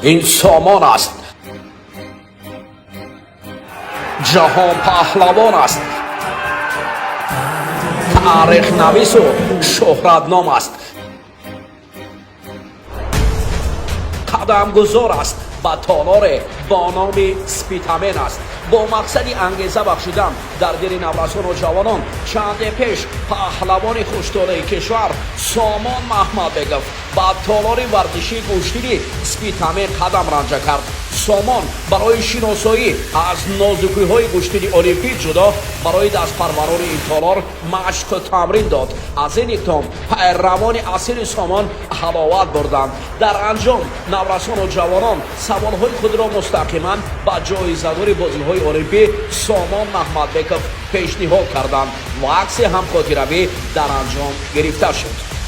این سامان است. جهان پهلوان است. تاریخ نویس و شهرتنام است. قدم گذار است به تالار با نام سپیتامن است. با مقصدی انگیزه بخشیدن در دل نوجوانان و جوانان چند پیش پهلوان خوش‌طلای کشور سامان محمدبکов به تالار ورزشی گشتیری سپیتامن قدم رنجه کرد. سامان برای شناسایی از نازکی‌های گشتیری المپیک جدا برای دستپروران این تالار مشق و تمرین داد. از این اقدام پیروان اصیل سامان حلاوت بردند. در انجام نوجوانان و جوانان سوال‌های خود را مستقیما به جایزه‌دار بازی‌های المپیک سامان محمدبکov پیشنهاد کردند و عکس هم خاطره‌ای در انجام گرفته شد.